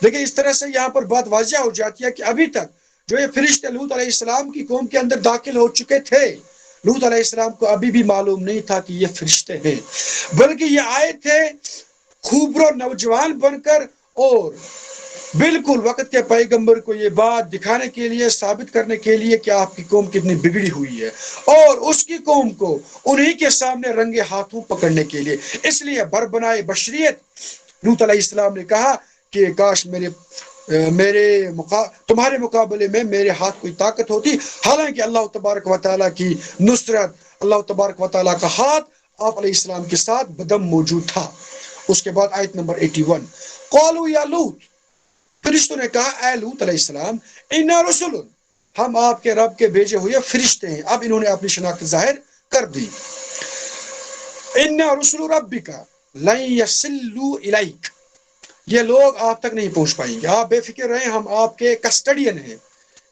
لیکن اس طرح سے یہاں پر بات واضح ہو جاتی ہے کہ ابھی تک جو یہ فرشتے لوط علیہ السلام کی قوم کے اندر داخل ہو چکے تھے، لوط علیہ السلام کو ابھی بھی معلوم نہیں تھا کہ یہ فرشتے ہیں، بلکہ یہ آئے تھے خوبرو نوجوان بن کر اور بالکل وقت کے پیغمبر کو یہ بات دکھانے کے لیے، ثابت کرنے کے لیے کہ آپ کی قوم کتنی بگڑی ہوئی ہے، اور اس کی قوم کو انہی کے سامنے رنگے ہاتھوں پکڑنے کے لیے۔ اس لیے بربنائے بشریت لوط علیہ السلام نے کہا کہ کاش تمہارے مقابلے میں میرے ہاتھ کوئی طاقت ہوتی، حالانکہ اللہ تبارک و تعالیٰ کی نصرت، اللہ تبارک و تعالیٰ کا ہاتھ آپ علیہ السلام کے ساتھ بدم موجود تھا۔ اس کے بعد آیت نمبر 81، قالوا یا لوط، فرشتوں نے کہا اے لوط علیہ السلام، انا رسول، ہم آپ کے رب کے بھیجے ہوئے فرشتے ہیں۔ اب انہوں نے اپنی شناخت ظاہر کر دی۔ انا رسول ربک لن یصلوا الیک، یہ لوگ آپ تک نہیں پہنچ پائیں گے، آپ بے فکر رہیں، ہم آپ کے کسٹڈین ہیں،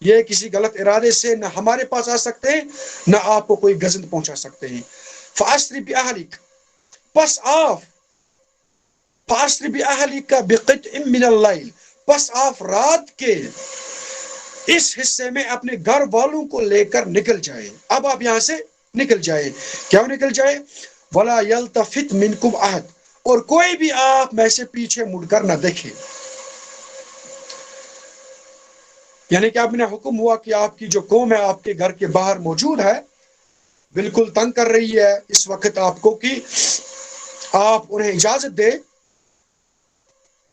یہ کسی غلط ارادے سے نہ ہمارے پاس آ سکتے ہیں نہ آپ کو کوئی گزند پہنچا سکتے ہیں۔ فاسر باہلک، پس آپ فاسر باہلک بقطع من اللیل، پس آپ رات کے اس حصے میں اپنے گھر والوں کو لے کر نکل جائیں۔ اب آپ یہاں سے نکل جائیں۔ کیوں نکل جائیں؟ ولا یلتفت منکم احد، اور کوئی بھی آپ میں سے پیچھے مڑ کر نہ دیکھے۔ یعنی کہ اب انہیں حکم ہوا کہ آپ کی جو قوم ہے آپ کے گھر کے باہر موجود ہے، بالکل تنگ کر رہی ہے اس وقت آپ کو، کہ آپ انہیں اجازت دے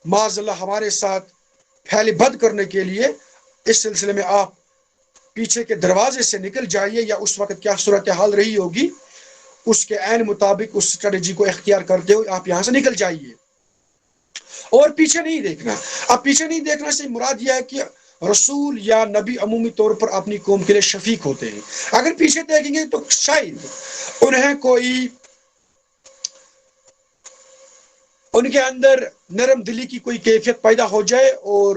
معاذ اللہ ہمارے ساتھ پھیل بد کرنے کے لیے۔ اس سلسلے میں آپ پیچھے کے دروازے سے نکل جائیے، یا اس وقت کیا صورتحال رہی ہوگی اس کے عین مطابق اس اسٹریٹجی کو اختیار کرتے ہوئے آپ یہاں سے نکل جائیے، اور پیچھے نہیں دیکھنا۔ اب پیچھے نہیں دیکھنا سے مراد یہ ہے کہ رسول یا نبی عمومی طور پر اپنی قوم کے لیے شفیق ہوتے ہیں، اگر پیچھے دیکھیں گے تو شاید انہیں کوئی، ان کے اندر نرم دلی کی کوئی کیفیت پیدا ہو جائے، اور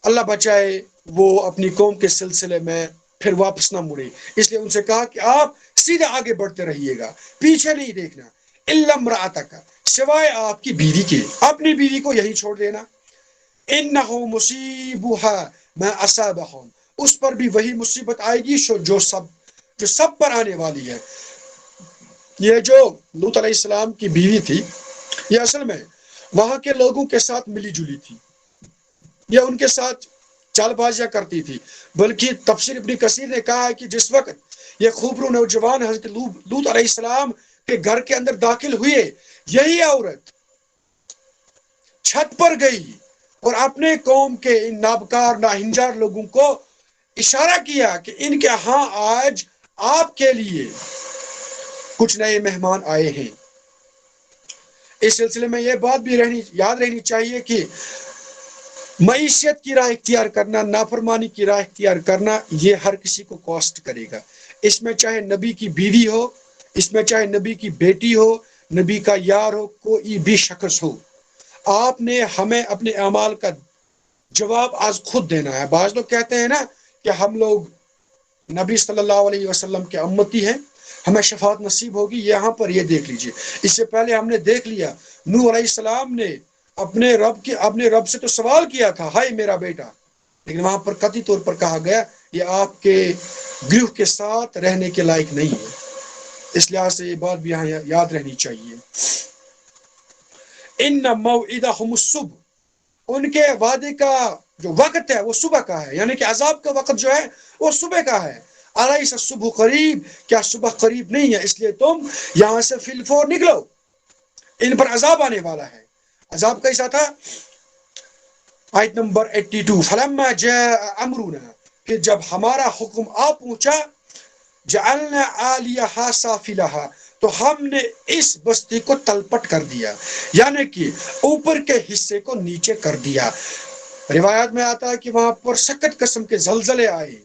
اللہ بچائے وہ اپنی قوم کے سلسلے میں پھر واپس نہ مڑے۔ اس لیے ان سے کہا کہ آپ سیدھے آگے بڑھتے رہیے گا، پیچھے نہیں دیکھنا۔ الا امرأتک، سوائے آپ کی بیوی کے، اپنی بیوی کو یہی چھوڑ دینا۔ انہ مصیبها ما اصابهم، اس پر بھی وہی مصیبت آئے گی جو سب پر آنے والی ہے۔ یہ جو لوط علیہ السلام کی بیوی تھی، یہ اصل میں وہاں کے لوگوں کے ساتھ ملی جلی تھی، یہ ان کے ساتھ چال بازیاں کرتی تھی، بلکہ تفسیر ابن کثیر نے کہا ہے کہ جس وقت یہ خوبرو نوجوان حضرت لوط علیہ السلام کے گھر کے اندر داخل ہوئے، یہی عورت چھت پر گئی اور اپنے قوم کے ان نابکار ناہنجار لوگوں کو اشارہ کیا کہ ان کے ہاں آج آپ کے لیے کچھ نئے مہمان آئے ہیں۔ اس سلسلے میں یہ بات بھی یاد رہنی چاہیے کہ معیشت کی راہ اختیار کرنا، نافرمانی کی راہ اختیار کرنا، یہ ہر کسی کو کاسٹ کرے گا۔ اس میں چاہے نبی کی بیوی ہو، اس میں چاہے نبی کی بیٹی ہو، نبی کا یار ہو، کوئی بھی شخص ہو، آپ نے ہمیں اپنے اعمال کا جواب آج خود دینا ہے۔ بعض لوگ کہتے ہیں نا کہ ہم لوگ نبی صلی اللہ علیہ وسلم کے امتی ہیں، ہمیں شفاعت نصیب ہوگی۔ یہاں پر یہ دیکھ لیجئے، اس سے پہلے ہم نے دیکھ لیا نوح علیہ السلام نے اپنے رب سے تو سوال کیا تھا، ہائے میرا بیٹا، لیکن وہاں پر قطعی طور پر کہا گیا یہ آپ کے گروہ کے ساتھ رہنے کے لائق نہیں ہے۔ اس لحاظ سے یہ بات بھی یہاں یاد رہنی چاہیے۔ ان موعدہم الصبح، ان کے وعدے کا جو وقت ہے وہ صبح کا ہے، یعنی کہ عذاب کا وقت جو ہے وہ صبح کا ہے۔ الیس الصبح قریب، کیا صبح قریب نہیں ہے؟ اس لیے تم یہاں سے فی الفور نکلو، ان پر عذاب آنے والا ہے۔ عذاب کیسا تھا؟ آیت نمبر 82، فلما جاء امرنا، پھر جب ہمارا حکم آ پہنچا، جعلنا عالیہا سافلہا، تو ہم نے اس بستی کو تلپٹ کر دیا، یعنی کہ اوپر کے حصے کو نیچے کر دیا۔ روایات میں آتا ہے کہ وہاں پر سخت قسم کے زلزلے آئے،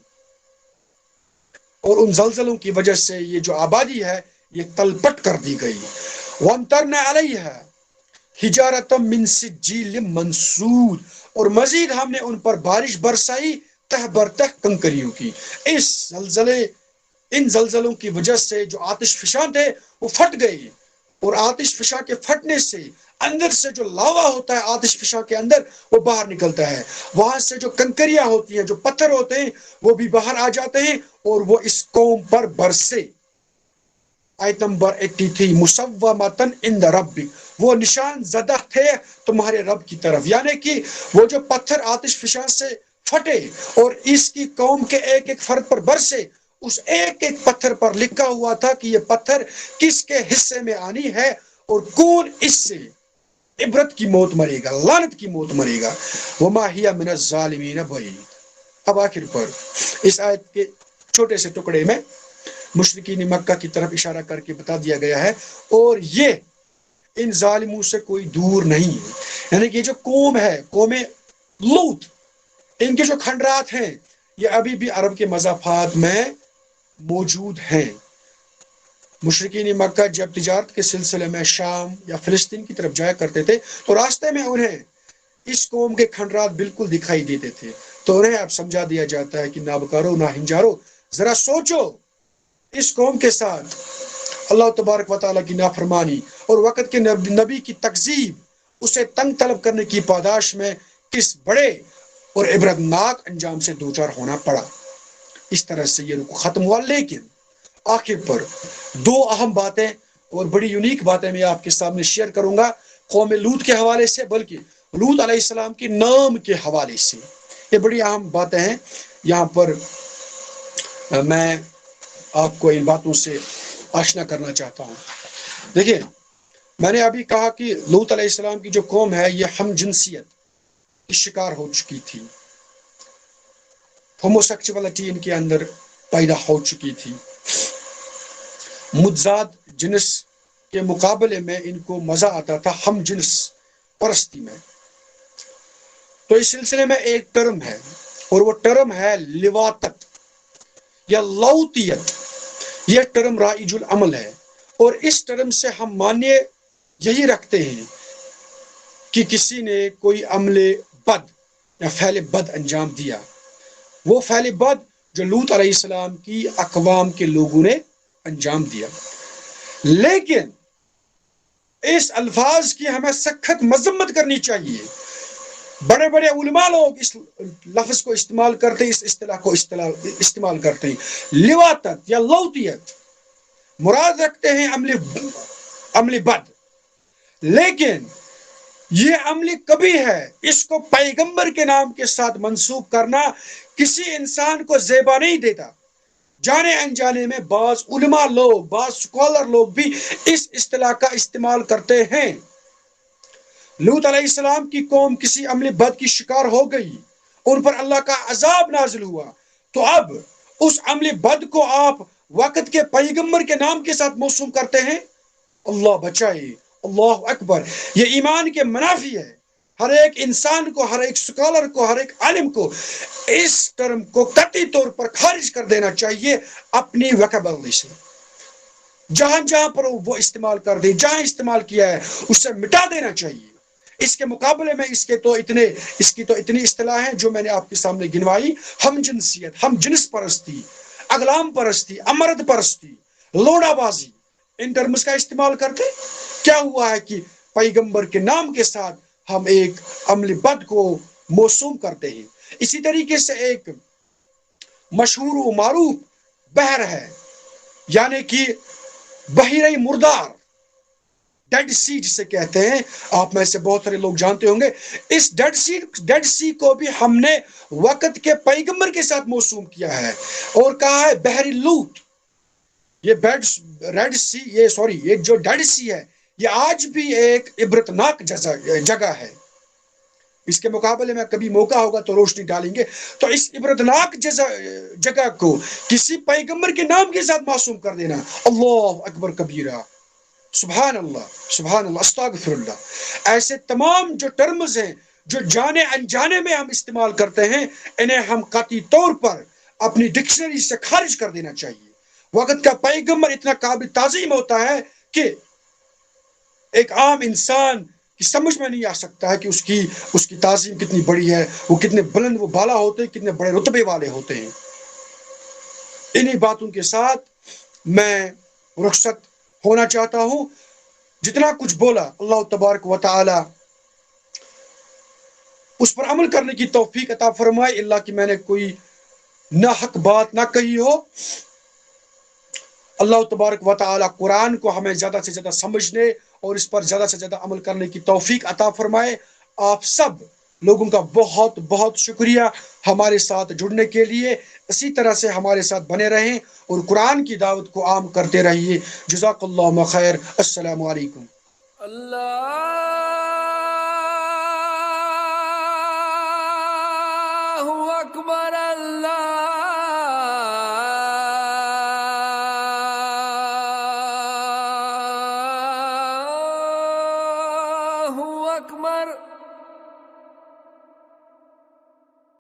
اور ان زلزلوں کی وجہ سے یہ جو آبادی ہے یہ تلپٹ کر دی گئی۔ وامطرنا علیہا حجارۃ من سجیل منضود، اور مزید ہم نے ان پر بارش برسائی تہ برتہ کنکریوں کی۔ ان زلزلوں کی وجہ سے جو آتش فشاں تھے وہ پھٹ گئے، اور آتش فشاں کے پھٹنے سے اندر سے جو لاوا ہوتا ہے آتش فشاں کے اندر وہ باہر نکلتا ہے، وہاں سے جو کنکریاں ہوتی ہیں، جو پتھر ہوتے ہیں، وہ بھی باہر آ جاتے ہیں، اور وہ اس قوم پر برسے۔ آیت نمبر 83، مسومۃ عند ربک، وہ نشان زدہ تھے تمہارے رب کی طرف، یعنی کہ وہ جو پتھر آتش فشاں سے پھٹے اور اس کی قوم کے ایک ایک فرد پر برسے، اس ایک ایک پتھر پر لکھا ہوا تھا کہ یہ پتھر کس کے حصے میں آنی ہے، اور کون اس سے عبرت کی موت مرے گا، لعنت کی موت مرے گا۔ وما ہی من الظالمین بعید۔ اب آخر پر اس آیت کے چھوٹے سے ٹکڑے میں مشرکین مکہ کی طرف اشارہ کر کے بتا دیا گیا ہے، اور یہ ان ظالموں سے کوئی دور نہیں ہے. یعنی کہ یہ جو قوم ہے، قوم لوط، ان کے جو کھنڈرات ہیں یہ ابھی بھی عرب کے مضافات میں موجود ہیں. مشرکین مکہ جب تجارت کے سلسلے میں شام یا فلسطین کی طرف جایا کرتے تھے تو راستے میں انہیں اس قوم کے کھنڈرات بالکل دکھائی دیتے تھے. تو انہیں اب سمجھا دیا جاتا ہے کہ نہ بکارو نہ ہنجارو، ذرا سوچو اس قوم کے ساتھ اللہ تبارک و تعالیٰ کی نافرمانی اور وقت کے نبی کی تکذیب، اسے تنگ طلب کرنے کی پاداش میں کس بڑے اور عبرتناک انجام سے دوچار ہونا پڑا. اس طرح سے یہ رکوع ختم ہوا. لیکن آخر پر دو اہم باتیں اور بڑی یونیک باتیں میں آپ کے سامنے شیئر کروں گا، قوم لوط کے حوالے سے، بلکہ لوط علیہ السلام کے نام کے حوالے سے. یہ بڑی اہم باتیں ہیں. یہاں پر میں آپ کو ان باتوں سے آشنا کرنا چاہتا ہوں. دیکھیں، میں نے ابھی کہا کہ لوط علیہ السلام کی جو قوم ہے یہ ہم جنسیت کی شکار ہو چکی تھی، ہوموسیکچولیٹی ان کے اندر پیدا ہو چکی تھی. متضاد جنس کے مقابلے میں ان کو مزہ آتا تھا ہم جنس پرستی میں. تو اس سلسلے میں ایک ٹرم ہے، اور وہ ٹرم ہے لواطت یا لوطیت. یہ ٹرم رائج العمل ہے، اور اس ٹرم سے ہم معنی یہی رکھتے ہیں کہ کسی نے کوئی عمل بد یا فعل بد انجام دیا. وہ فعل بد جو لوط علیہ السلام کی اقوام کے لوگوں نے انجام دیا. لیکن اس الفاظ کی ہمیں سخت مذمت کرنی چاہیے. بڑے بڑے علماء لوگ اس لفظ کو استعمال کرتے ہیں، اس اصطلاح کو استعمال کرتے ہیں. لواطت یا لوطیت مراد رکھتے ہیں عمل بد، لیکن یہ عمل کبھی ہے. اس کو پیغمبر کے نام کے ساتھ منسوب کرنا کسی انسان کو زیبا نہیں دیتا. جانے انجانے میں بعض علماء لوگ، بعض سکولر لوگ بھی اس اصطلاح کا استعمال کرتے ہیں. لوط علیہ السلام کی قوم کسی عمل بد کی شکار ہو گئی، ان پر اللہ کا عذاب نازل ہوا، تو اب اس عمل بد کو آپ وقت کے پیغمبر کے نام کے ساتھ موسوم کرتے ہیں. اللہ بچائے، اللہ اکبر. یہ ایمان کے منافی ہے. ہر ایک انسان کو، ہر ایک سکالر کو، ہر ایک عالم کو اس ٹرم کو قطعی طور پر خارج کر دینا چاہیے اپنی وکیبلری سے. جہاں جہاں پر وہ استعمال کر دے، جہاں استعمال کیا ہے اسے مٹا دینا چاہیے. اس کے مقابلے میں اس کی تو اتنی اصطلاح ہیں جو میں نے آپ کے سامنے گنوائی. ہم جنسیت، ہم جنس پرستی، اغلام پرستی، امرد پرستی، لوڑا بازی، ان ٹرمز کا استعمال کرتے. کیا ہوا ہے کہ پیغمبر کے نام کے ساتھ ہم ایک عمل بد کو موسوم کرتے ہیں. اسی طریقے سے ایک مشہور و معروف بحر ہے، یعنی کہ بحیرہ مردار، ڈیڈ سی جسے کہتے ہیں. آپ میں سے بہت سارے لوگ جانتے ہوں گے. اس ڈیڈ سی کو بھی ہم نے وقت کے پیغمبر کے ساتھ موسوم کیا ہے اور کہا ہے بحر لوط. یہ جو ڈیڈ سی ہے یہ آج بھی ایک عبرتناک جگہ ہے. اس کے مقابلے میں کبھی موقع ہوگا تو روشنی ڈالیں گے. تو اس عبرتناک جگہ کو کسی پیغمبر کے نام کے ساتھ معصوم کر دینا، اللہ اکبر کبیرہ، سبحان اللہ، سبحان اللہ، استغفر اللہ. ایسے تمام جو ٹرمز ہیں جو جانے انجانے میں ہم استعمال کرتے ہیں، انہیں ہم قطعی طور پر اپنی ڈکشنری سے خارج کر دینا چاہیے. وقت کا پیغمبر اتنا قابل تعظیم ہوتا ہے کہ ایک عام انسان کی سمجھ میں نہیں آ سکتا ہے کہ اس کی تعظیم کتنی بڑی ہے، وہ کتنے بلند و بالا ہوتے ہیں، کتنے بڑے رتبے والے ہوتے ہیں. انہی باتوں کے ساتھ میں رخصت ہونا چاہتا ہوں. جتنا کچھ بولا اللہ تبارک و تعالی اس پر عمل کرنے کی توفیق عطا فرمائے. اللہ کی میں نے کوئی ناحق بات نہ کہی ہو. اللہ تبارک و تعالی قرآن کو ہمیں زیادہ سے زیادہ سمجھنے اور اس پر زیادہ سے زیادہ عمل کرنے کی توفیق عطا فرمائے. آپ سب لوگوں کا بہت بہت شکریہ ہمارے ساتھ جڑنے کے لیے. اسی طرح سے ہمارے ساتھ بنے رہیں اور قرآن کی دعوت کو عام کرتے رہیے. جزاک اللہ خیر. السلام علیکم. اللہ اکبر، اللہ